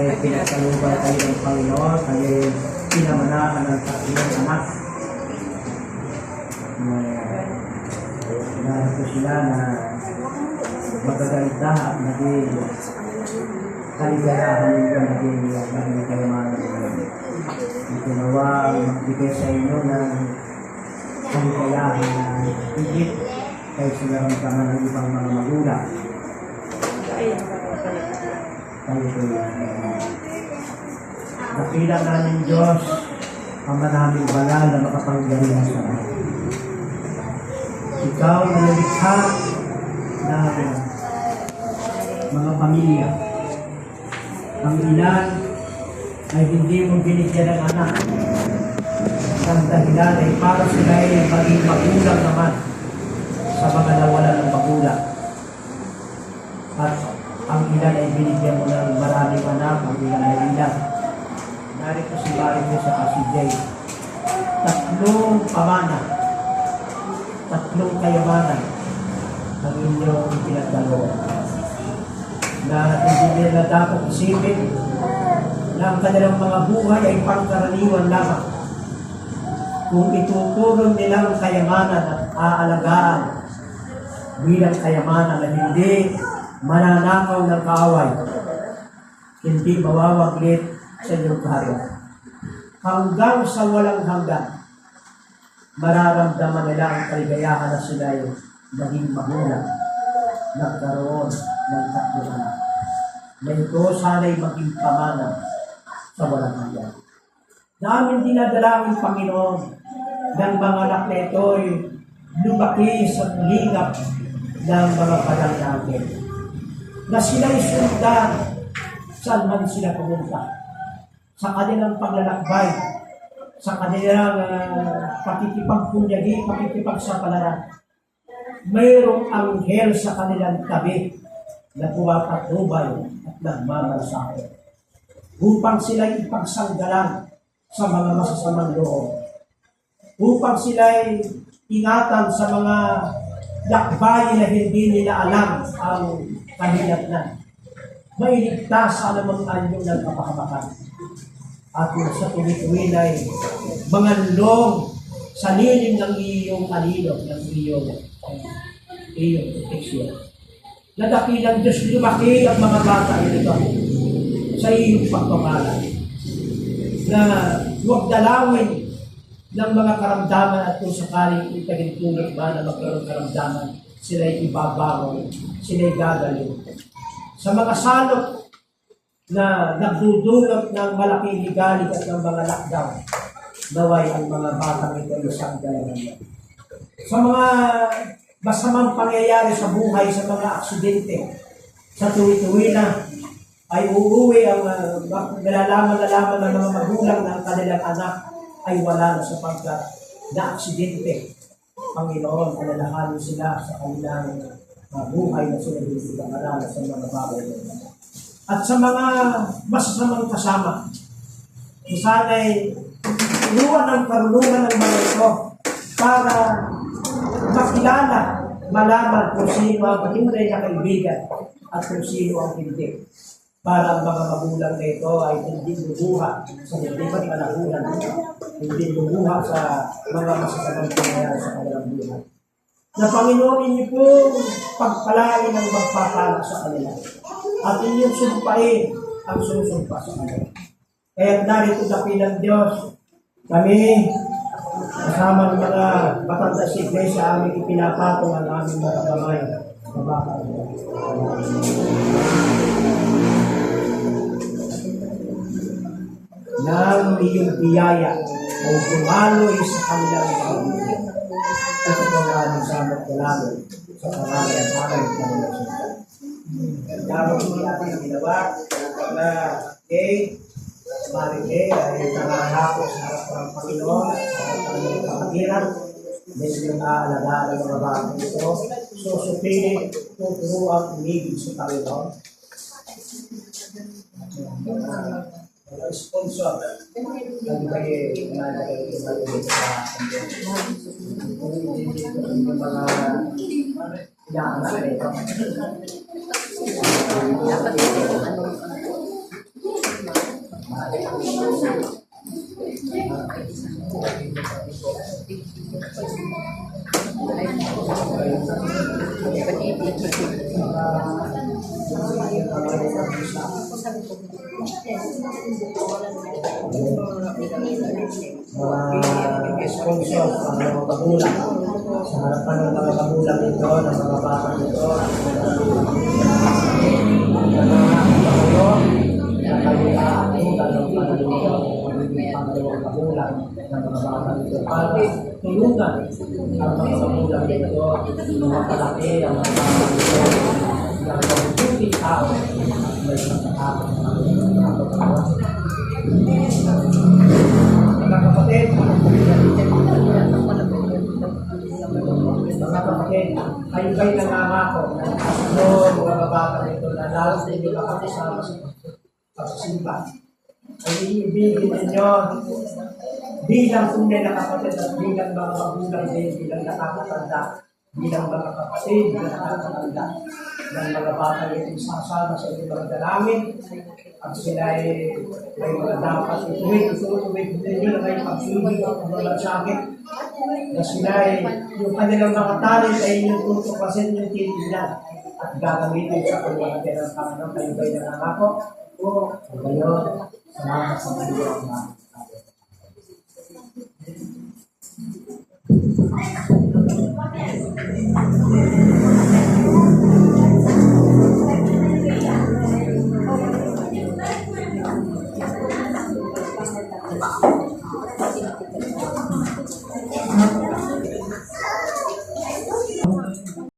ay pinagkalubay kayo ng Panginoon, kayo pinamanahan ng tatlong anak. Kailangan ko sila na magaganda at naging kaligayahan nyo, naging kayamanan nyo. Ginawa magbigay sa inyo ng kaligayahan na higit kay sinaramdaman ng ibang mga magulang. Tayo po dakilang namin Diyos ang manaming banal na makapangyarihan sa atin. Ikaw na nalikha ng mga pamilya. Ang ilan ay hindi mo binigyan ng anak. Ang dahilan ay para sila ay maging magulang naman sa mga nawalan ng magulang. At ang ilan ay binigyan mo ng maraming anak, ang ilan ay ilan. Narito si Mario sa si Jay. Tatlong pamana, tatlong kayamanan ang inyong pinagdalo. Na hindi nila dapat isipin na ang kanilang mga buhay ay pangkaraniwan lamang. Kung ituturing nilang kayamanan at aalagaan bilang kayamanan na hindi mananakaw ng kaaway, hindi mawawaglit sa inyong kaharian. Hanggang sa walang hanggan, mararamdaman nila ang kaligayahan na sila ay naging magulang, nagkaroon ng tatlong anak. Na ito sana'y maging pamana sa walang hanggan. Namin dinadalangin, Panginoon, ng mga anak na ito ay lumaki sa lingap ng mga padang natin. Na sila'y sundan saan man sila pumunta. Sa kanilang paglalakbay, sa kanilang pakikipagpunyagi, pakikipagsapalaran. Mayroong anghel sa kanilang tabi na pumapatnubay at nagmamalasakit upang sila'y ipagsanggalan sa mga masasamang loob, upang sila'y ingatan sa mga lakbayin na hindi nila alam ang kahinatnan, mailigtas sa anumang anyo ng kapahamakan. At sa tuwi-tuwi ay manganlong sa lilim ng iyong alino, ng iyong proteksyon. Nadakilang Diyos, lumaki ang mga bata ito sa iyong pagpapala. Na huwag dalawin ng mga karamdaman at kung sakaling itagintulog ba na magkaroon karamdaman, sila'y ibabangon, sila'y gagaling. Sa mga salot na nagdudulot ng malaking ligalig at ng mga lockdown, naway ang mga batang ito ay isang dalaman. Sa mga masamang pangyayari sa buhay, sa mga aksidente, sa tuwi-tuwi na, ay uuwi ang nalalaman ng mga magulang ng kanilang anak ay wala na sapagkat na-aksidente. Panginoon, alalahanin sila sa kanilang buhay na sila dito pag-aralan sa mga bagay. At sa mga masasamang kasama, sana'y inuwan ng karunungan ng mga ito para makilala, malaman kung sino ang patunay na kaibigan at kung sino ang hindi. Para ang mga magulang na ito ay hindi lumuha sa hindi pagkalahunan, hindi lumuha sa mga masasamang pangyayari sa kanilang buhay. Na Panginoon, inyo po pagpalain ang magpapala sa kanila. At inyong sumpain ang susumpa sa kanila. Kaya narito dakilang Diyos, kami, kasama ng mga matanda sa iglesia, aming ipinapatong ang aming mga kamay. Mabaka ng iyong biyaya o kumaloy sa kanilang pamilya. Ito po ang aming samot kailangan sa pangalan at aral ng kanilang sundan. Dapat hindi ating ginawa na Marie ay nangangako sa harap ng Panginoon sa kanilang kapagiran. Dahil yung aalagaan ng mga bagay ito, susupili, tuturuan, umibig sa Panginoon. Sponsor ang naging sa yung mga inaanak nito. sponsor ang mga magulang sa harapan ng mga magulang ito, ng mga bata nito, para tulungan ang mga magulang nito, mga palaki, ang mga bata nito, ng mabuting tao at may pagkakataon mga kapatid, kayo ba'y nangangako na mga bata nito na lalo sa inyo makakasama sa pagsisimba? Ay iibigin ninyo bilang tunay na kapatid at bilang mga magulang din, bilang nakakatanda, bilang mga kapatid na nakakatanda ng mga bata nito sasama sa inyong mga dalangin at sila ay may mga dapat ituwid ninyo na may pag-ibig at mga sakit na sila ay yung kanilang mga talent ay inyong tutuklasin yung titignan at gagamitin sa pagwagati ng Panginoon. Kayo ba'y nangangako? O ngayon, salamat sa mga mga